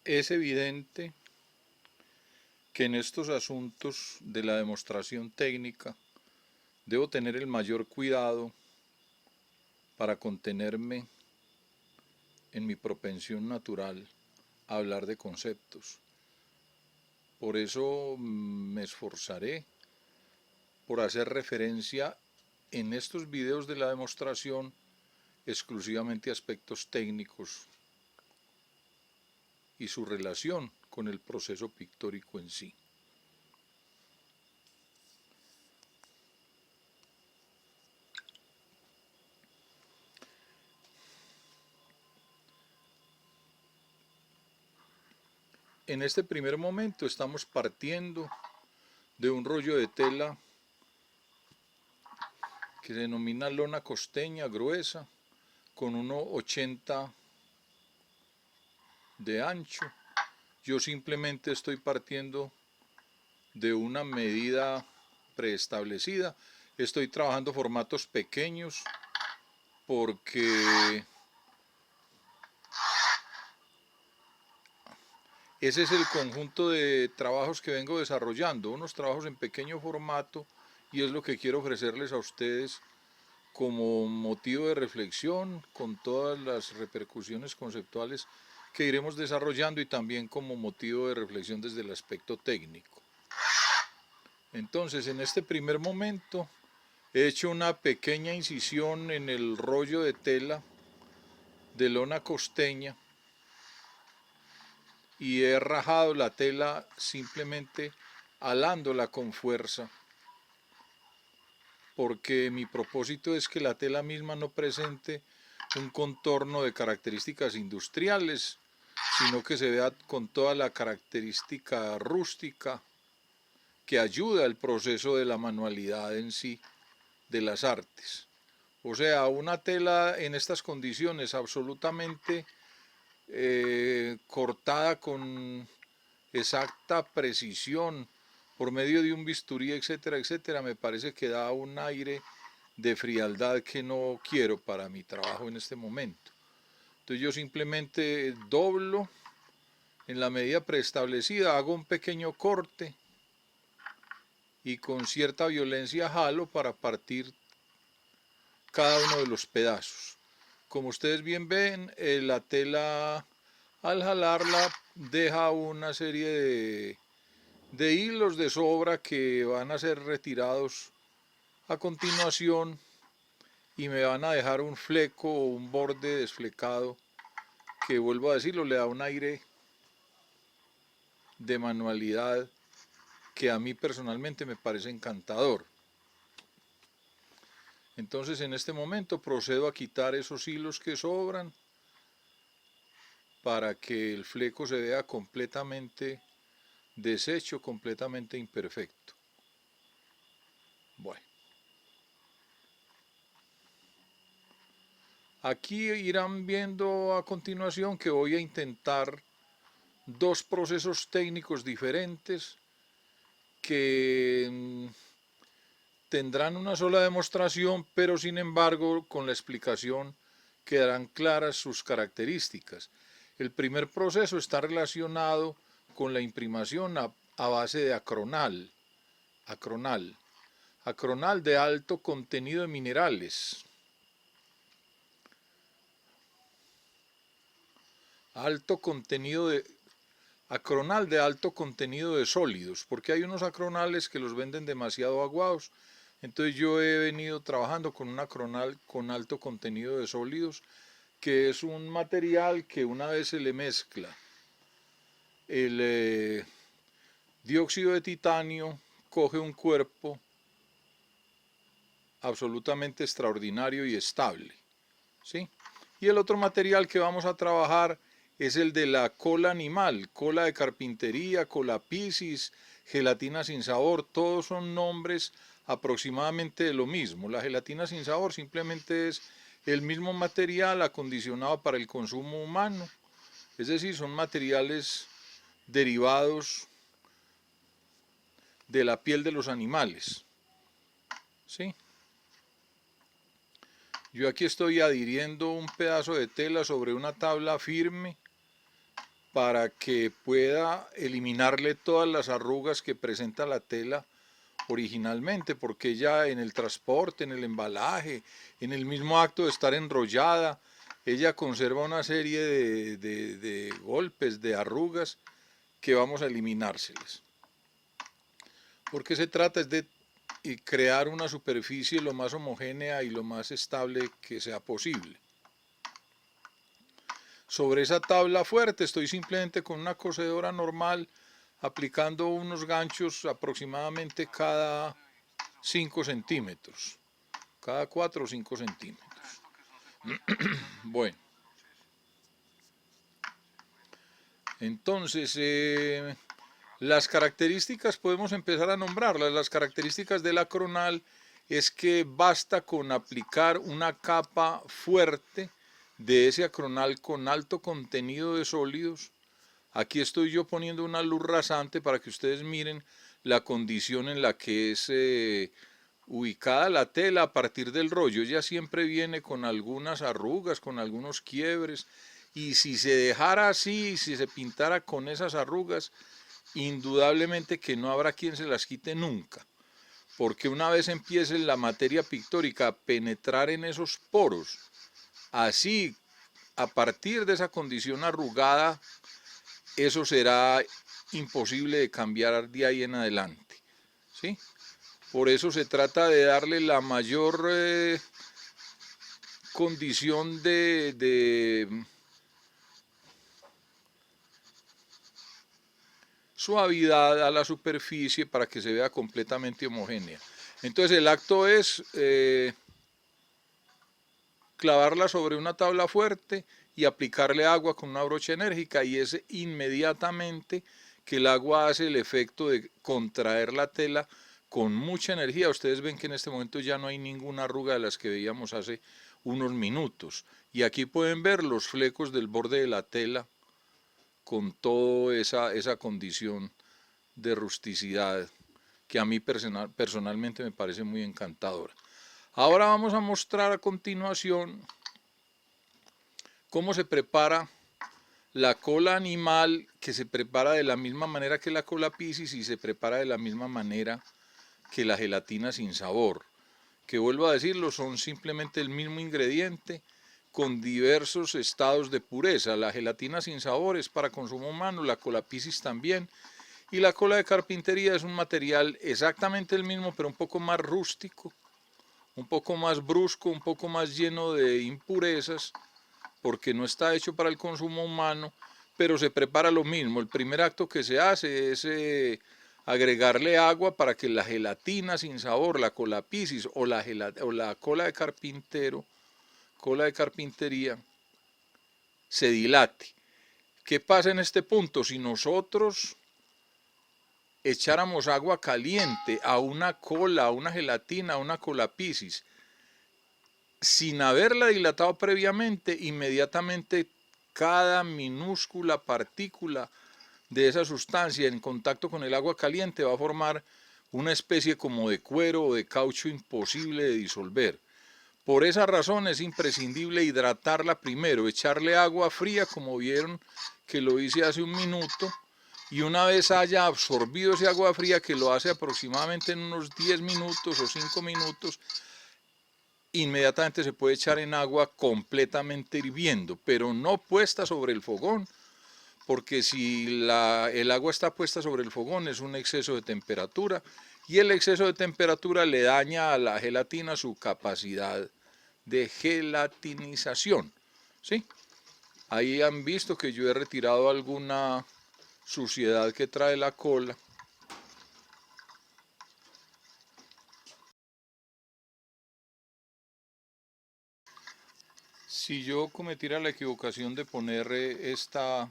Es evidente que en estos asuntos de la demostración técnica debo tener el mayor cuidado para contenerme en mi propensión natural a hablar de conceptos. Por eso me esforzaré por hacer referencia en estos videos de la demostración exclusivamente a aspectos técnicos y su relación con el proceso pictórico en sí. En este primer momento estamos partiendo de un rollo de tela que se denomina lona costeña gruesa con 1,80 de ancho. Yo simplemente estoy partiendo de una medida preestablecida. Estoy trabajando formatos pequeños porque ese es el conjunto de trabajos que vengo desarrollando, unos trabajos en pequeño formato, y es lo que quiero ofrecerles a ustedes como motivo de reflexión con todas las repercusiones conceptuales que iremos desarrollando y también como motivo de reflexión desde el aspecto técnico. Entonces, en este primer momento he hecho una pequeña incisión en el rollo de tela de lona costeña y he rajado la tela simplemente alándola con fuerza, porque mi propósito es que la tela misma no presente un contorno de características industriales, sino que se vea con toda la característica rústica que ayuda al proceso de la manualidad en sí, de las artes. O sea, una tela en estas condiciones absolutamente cortada con exacta precisión por medio de un bisturí, etcétera, etcétera, me parece que da un aire de frialdad que no quiero para mi trabajo en este momento. Entonces yo simplemente doblo en la medida preestablecida, hago un pequeño corte y con cierta violencia jalo para partir cada uno de los pedazos. Como ustedes bien ven, la tela al jalarla deja una serie de hilos de sobra que van a ser retirados a continuación y me van a dejar un fleco o un borde desflecado que, vuelvo a decirlo, le da un aire de manualidad que a mí personalmente me parece encantador. Entonces en este momento procedo a quitar esos hilos que sobran para que el fleco se vea completamente deshecho, completamente imperfecto. Bueno, aquí irán viendo a continuación que voy a intentar dos procesos técnicos diferentes que tendrán una sola demostración, pero sin embargo con la explicación quedarán claras sus características. El primer proceso está relacionado con la imprimación a base de acronal, acronal de alto contenido de minerales, alto contenido de acronal de alto contenido de sólidos, porque hay unos acronales que los venden demasiado aguados. Entonces yo he venido trabajando con un acronal con alto contenido de sólidos, que es un material que una vez se le mezcla el dióxido de titanio, coge un cuerpo absolutamente extraordinario y estable, ¿sí? Y el otro material que vamos a trabajar es el de la cola animal, cola de carpintería, cola piscis, gelatina sin sabor, todos son nombres aproximadamente de lo mismo. La gelatina sin sabor simplemente es el mismo material acondicionado para el consumo humano, es decir, son materiales derivados de la piel de los animales, ¿sí? Yo aquí estoy adhiriendo un pedazo de tela sobre una tabla firme para que pueda eliminarle todas las arrugas que presenta la tela originalmente, porque ella en el transporte, en el embalaje, en el mismo acto de estar enrollada, ella conserva una serie de golpes, de arrugas que vamos a eliminárselas. Porque se trata es de crear una superficie lo más homogénea y lo más estable que sea posible. Sobre esa tabla fuerte estoy simplemente con una cosedora normal aplicando unos ganchos aproximadamente cada 5 centímetros, cada 4 o 5 centímetros. Bueno, entonces las características podemos empezar a nombrarlas. Las características del acronal es que basta con aplicar una capa fuerte de ese acronal con alto contenido de sólidos. Aquí estoy yo poniendo una luz rasante para que ustedes miren la condición en la que es ubicada la tela a partir del rollo. Ella siempre viene con algunas arrugas, con algunos quiebres, y si se dejara así, si se pintara con esas arrugas, indudablemente que no habrá quien se las quite nunca, porque una vez empiece la materia pictórica a penetrar en esos poros, así a partir de esa condición arrugada, eso será imposible de cambiar de ahí en adelante, ¿sí? Por eso se trata de darle la mayor condición de suavidad a la superficie para que se vea completamente homogénea. Entonces el acto es clavarla sobre una tabla fuerte y aplicarle agua con una brocha enérgica, y es inmediatamente que el agua hace el efecto de contraer la tela con mucha energía. Ustedes ven que en este momento ya no hay ninguna arruga de las que veíamos hace unos minutos, y aquí pueden ver los flecos del borde de la tela con toda esa condición de rusticidad que a mí personalmente me parece muy encantadora. Ahora vamos a mostrar a continuación cómo se prepara la cola animal, que se prepara de la misma manera que la cola Piscis y se prepara de la misma manera que la gelatina sin sabor, que vuelvo a decirlo, son simplemente el mismo ingrediente con diversos estados de pureza. La gelatina sin sabor es para consumo humano, la cola Piscis también, y la cola de carpintería es un material exactamente el mismo, pero un poco más rústico, un poco más brusco, un poco más lleno de impurezas, porque no está hecho para el consumo humano, pero se prepara lo mismo. El primer acto que se hace es agregarle agua para que la gelatina sin sabor, la cola Piscis o la cola de carpintero, cola de carpintería, se dilate. ¿Qué pasa en este punto? Si nosotros echáramos agua caliente a una cola, a una gelatina, a una cola Piscis, sin haberla dilatado previamente, inmediatamente cada minúscula partícula de esa sustancia en contacto con el agua caliente va a formar una especie como de cuero o de caucho imposible de disolver. Por esa razón es imprescindible hidratarla primero, echarle agua fría, como vieron que lo hice hace un minuto, y una vez haya absorbido ese agua fría, que lo hace aproximadamente en unos 10 minutos o 5 minutos, inmediatamente se puede echar en agua completamente hirviendo, pero no puesta sobre el fogón, porque si el agua está puesta sobre el fogón es un exceso de temperatura, y el exceso de temperatura le daña a la gelatina su capacidad de gelatinización, ¿sí? Ahí han visto que yo he retirado alguna suciedad que trae la cola. Si yo cometiera la equivocación de poner esta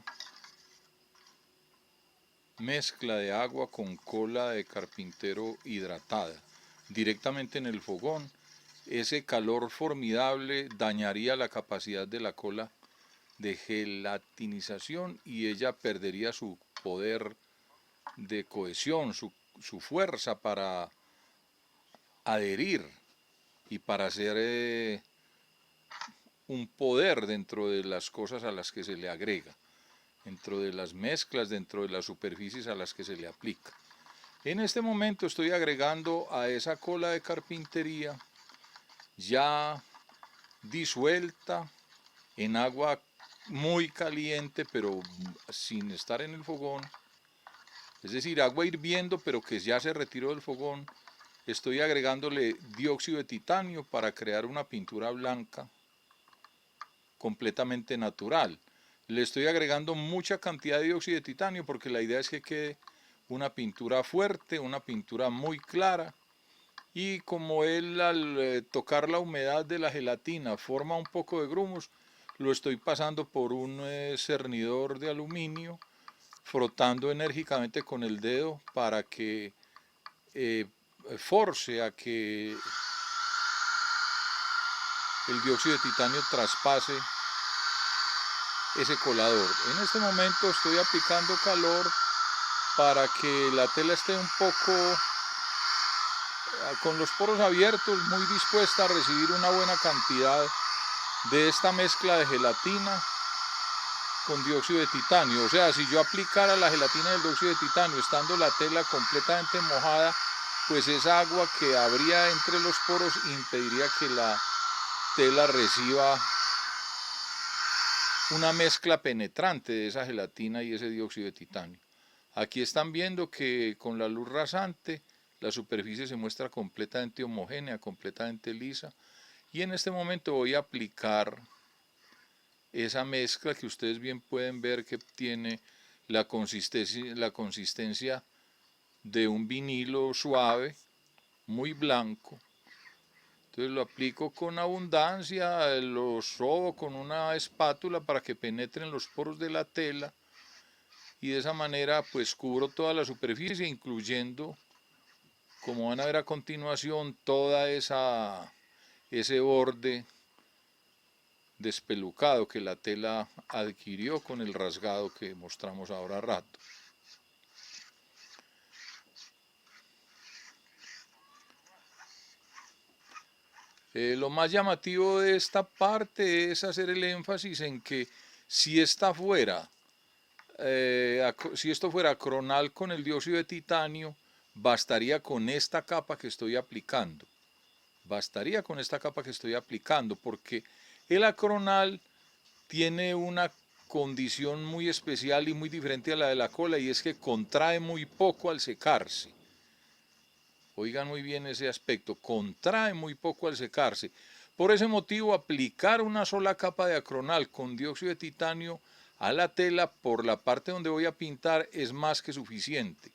mezcla de agua con cola de carpintero hidratada directamente en el fogón, ese calor formidable dañaría la capacidad de la cola de gelatinización y ella perdería su poder de cohesión, su fuerza para adherir y para ser un poder dentro de las cosas a las que se le agrega. dentro de las mezclas, dentro de las superficies a las que se le aplica. En este momento estoy agregando a esa cola de carpintería ya disuelta en agua muy caliente, pero sin estar en el fogón, es decir, agua hirviendo pero que ya se retiró del fogón. Estoy agregándole dióxido de titanio para crear una pintura blanca completamente natural. Le estoy agregando mucha cantidad de dióxido de titanio porque la idea es que quede una pintura fuerte, una pintura muy clara. Y como él al tocar la humedad de la gelatina forma un poco de grumos, lo estoy pasando por un cernidor de aluminio, frotando enérgicamente con el dedo para que force a que el dióxido de titanio traspase ese colador. En este momento estoy aplicando calor para que la tela esté un poco con los poros abiertos, muy dispuesta a recibir una buena cantidad de esta mezcla de gelatina con dióxido de titanio. O sea, si yo aplicara la gelatina del dióxido de titanio estando la tela completamente mojada, pues esa agua que habría entre los poros impediría que la tela reciba una mezcla penetrante de esa gelatina y ese dióxido de titanio. Aquí están viendo que con la luz rasante la superficie se muestra completamente homogénea, completamente lisa, y en este momento voy a aplicar esa mezcla que ustedes bien pueden ver que tiene la consistencia de un vinilo suave, muy blanco. Entonces lo aplico con abundancia, lo sobo con una espátula para que penetren los poros de la tela y de esa manera pues cubro toda la superficie, incluyendo, como van a ver a continuación, toda ese borde despelucado que la tela adquirió con el rasgado que mostramos ahora a rato. Lo más llamativo de esta parte es hacer el énfasis en que si esta fuera si esto fuera acronal con el dióxido de titanio, bastaría con esta capa que estoy aplicando. Bastaría con esta capa que estoy aplicando, porque el acronal tiene una condición muy especial y muy diferente a la de la cola, y es que contrae muy poco al secarse. Oigan muy bien ese aspecto, contrae muy poco al secarse. Por ese motivo, aplicar una sola capa de acronal con dióxido de titanio a la tela por la parte donde voy a pintar es más que suficiente.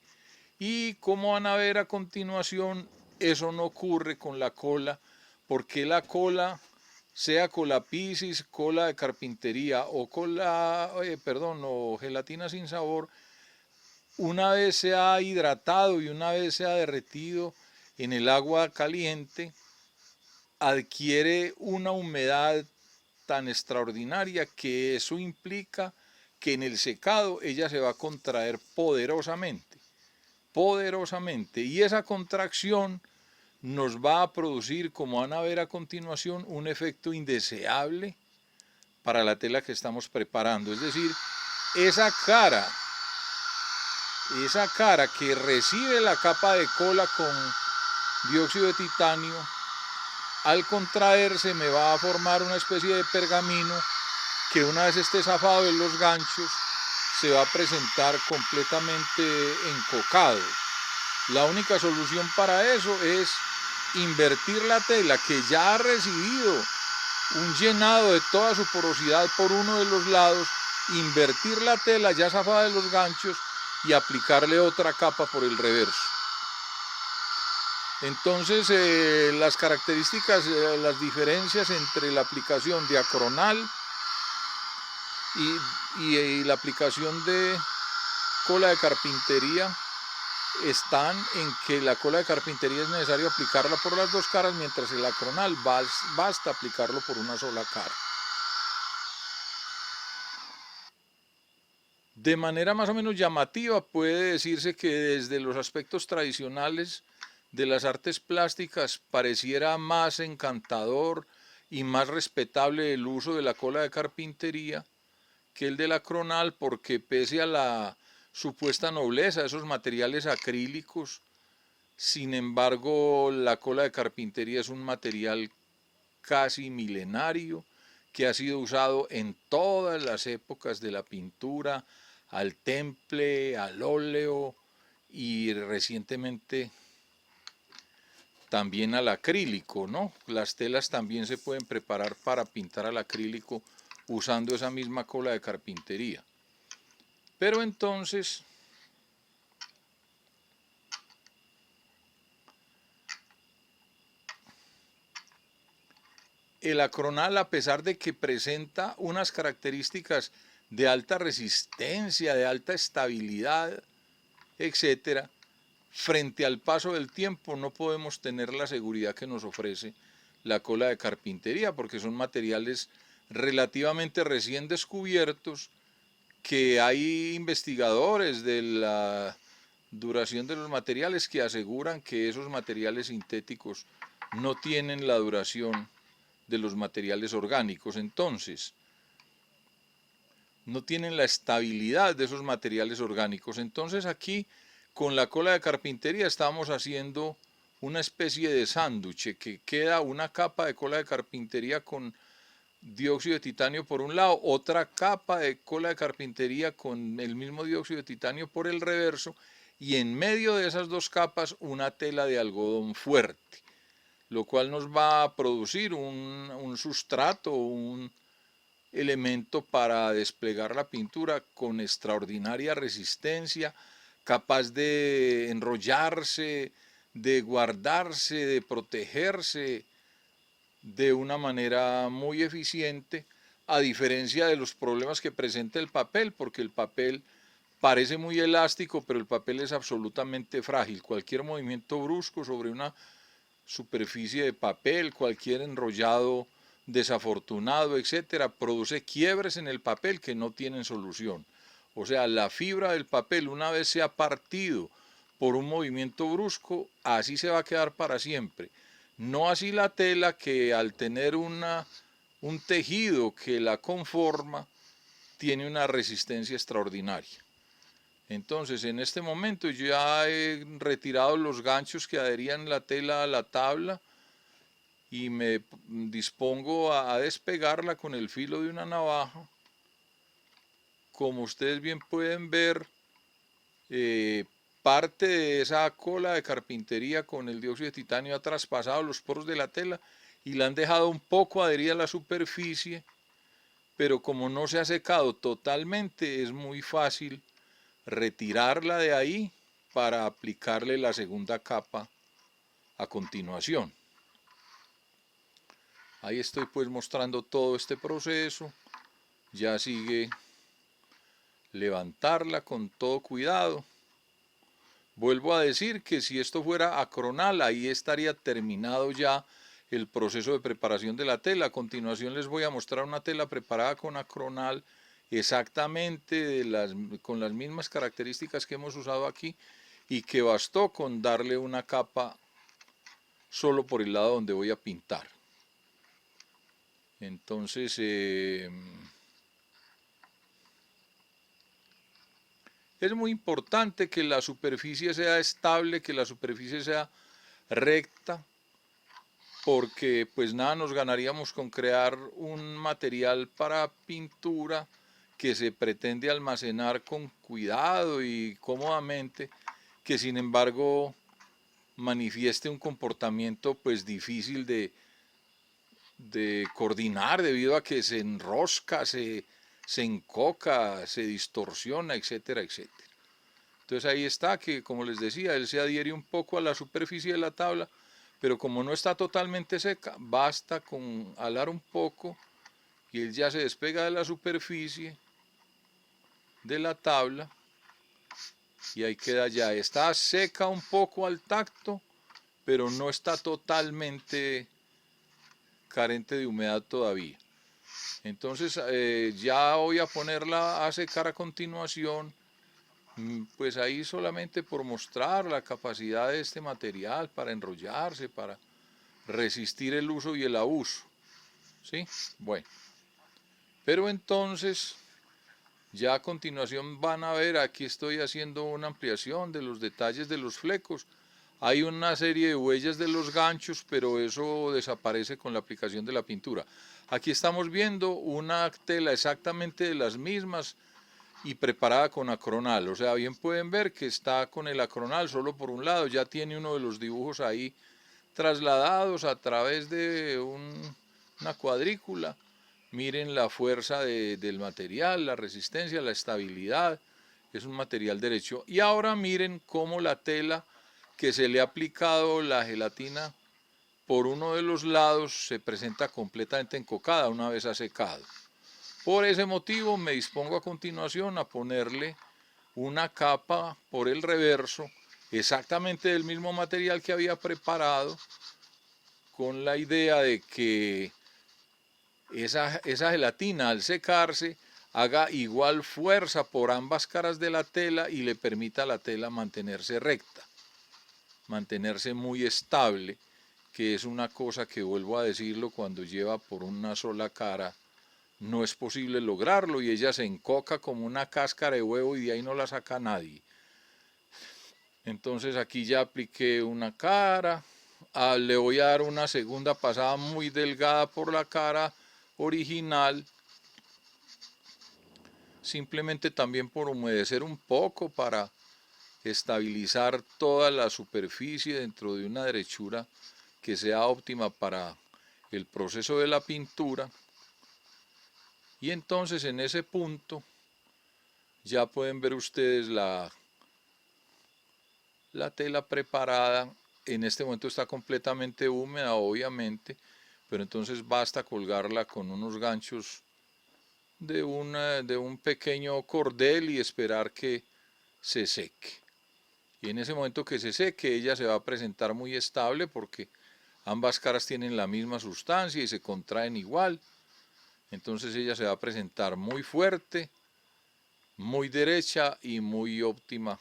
Y como van a ver a continuación, eso no ocurre con la cola, porque la cola, sea cola Pisis, cola de carpintería o o gelatina sin sabor, una vez se ha hidratado y una vez se ha derretido en el agua caliente, adquiere una humedad tan extraordinaria que eso implica que en el secado ella se va a contraer poderosamente, y esa contracción nos va a producir, como van a ver a continuación, un efecto indeseable para la tela que estamos preparando. Es decir, esa cara que recibe la capa de cola con dióxido de titanio, al contraerse me va a formar una especie de pergamino que una vez esté zafado de los ganchos se va a presentar completamente encocado. La única solución para eso es invertir la tela que ya ha recibido un llenado de toda su porosidad por uno de los lados, invertir la tela ya zafada de los ganchos y aplicarle otra capa por el reverso. Entonces las características, las diferencias entre la aplicación de acronal y la aplicación de cola de carpintería están en que la cola de carpintería es necesario aplicarla por las dos caras, mientras el acronal basta aplicarlo por una sola cara. De manera más o menos llamativa puede decirse que desde los aspectos tradicionales de las artes plásticas pareciera más encantador y más respetable el uso de la cola de carpintería que el del acronal, porque pese a la supuesta nobleza de esos materiales acrílicos, sin embargo la cola de carpintería es un material casi milenario que ha sido usado en todas las épocas de la pintura, al temple, al óleo y recientemente también al acrílico, ¿no? Las telas también se pueden preparar para pintar al acrílico usando esa misma cola de carpintería. Pero entonces, el acronal, a pesar de que presenta unas características de alta resistencia, de alta estabilidad, etcétera, frente al paso del tiempo no podemos tener la seguridad que nos ofrece la cola de carpintería, porque son materiales relativamente recién descubiertos, que hay investigadores de la duración de los materiales que aseguran que esos materiales sintéticos no tienen la duración de los materiales orgánicos. Entonces, no tienen la estabilidad de esos materiales orgánicos. Entonces aquí, con la cola de carpintería, estamos haciendo una especie de sándwich, que queda una capa de cola de carpintería con dióxido de titanio por un lado, otra capa de cola de carpintería con el mismo dióxido de titanio por el reverso, y en medio de esas dos capas una tela de algodón fuerte, lo cual nos va a producir un sustrato, un elemento para desplegar la pintura con extraordinaria resistencia, capaz de enrollarse, de guardarse, de protegerse de una manera muy eficiente, a diferencia de los problemas que presenta el papel, porque el papel parece muy elástico, pero el papel es absolutamente frágil. Cualquier movimiento brusco sobre una superficie de papel, cualquier enrollado desafortunado, etcétera, produce quiebres en el papel que no tienen solución. O sea, la fibra del papel, una vez se ha partido por un movimiento brusco, así se va a quedar para siempre. No así la tela, que al tener un tejido que la conforma, tiene una resistencia extraordinaria. Entonces, en este momento yo ya he retirado los ganchos que adherían la tela a la tabla y me dispongo a despegarla con el filo de una navaja. Como ustedes bien pueden ver, eh, parte de esa cola de carpintería con el dióxido de titanio ha traspasado los poros de la tela y la han dejado un poco adherida a la superficie, pero como no se ha secado totalmente, es muy fácil retirarla de ahí para aplicarle la segunda capa a continuación. Ahí estoy pues mostrando todo este proceso. Ya sigue levantarla con todo cuidado. Vuelvo a decir que si esto fuera acronal, ahí estaría terminado ya el proceso de preparación de la tela. A continuación les voy a mostrar una tela preparada con acronal exactamente con las mismas características que hemos usado aquí, y que bastó con darle una capa solo por el lado donde voy a pintar. Entonces, es muy importante que la superficie sea estable, que la superficie sea recta, porque pues nada nos ganaríamos con crear un material para pintura que se pretende almacenar con cuidado y cómodamente, que sin embargo manifieste un comportamiento pues difícil de coordinar, debido a que se enrosca, se encoca, se distorsiona, etcétera, etcétera. Entonces ahí está, que como les decía, él se adhiere un poco a la superficie de la tabla, pero como no está totalmente seca, basta con alar un poco y él ya se despega de la superficie de la tabla y ahí queda ya. Está seca un poco al tacto, pero no está totalmente carente de humedad todavía. Entonces ya voy a ponerla a secar a continuación, pues ahí solamente por mostrar la capacidad de este material para enrollarse, para resistir el uso y el abuso. ¿Sí? Bueno. Pero entonces Ya a continuación van a ver, aquí estoy haciendo una ampliación de los detalles de los flecos. Hay una serie de huellas de los ganchos, pero eso desaparece con la aplicación de la pintura. Aquí estamos viendo una tela exactamente de las mismas y preparada con acronal. O sea, bien pueden ver que está con el acronal solo por un lado. Ya tiene uno de los dibujos ahí trasladados a través de una cuadrícula. Miren la fuerza del material, la resistencia, la estabilidad. Es un material derecho. Y ahora miren cómo la tela que se le ha aplicado la gelatina por uno de los lados se presenta completamente encocada una vez ha secado. Por ese motivo me dispongo a continuación a ponerle una capa por el reverso, exactamente del mismo material que había preparado, con la idea de que esa gelatina al secarse haga igual fuerza por ambas caras de la tela y le permita a la tela mantenerse recta, mantenerse muy estable, que es una cosa que vuelvo a decirlo, cuando lleva por una sola cara no es posible lograrlo y ella se encoca como una cáscara de huevo y de ahí no la saca nadie. Entonces aquí ya apliqué una cara, le voy a dar una segunda pasada muy delgada por la cara original, simplemente también por humedecer un poco para estabilizar toda la superficie dentro de una derechura que sea óptima para el proceso de la pintura. Y entonces en ese punto ya pueden ver ustedes la tela preparada. En este momento está completamente húmeda, obviamente, pero entonces basta colgarla con unos ganchos de un pequeño cordel y esperar que se seque. Y en ese momento que se seque, ella se va a presentar muy estable porque ambas caras tienen la misma sustancia y se contraen igual. Entonces ella se va a presentar muy fuerte, muy derecha y muy óptima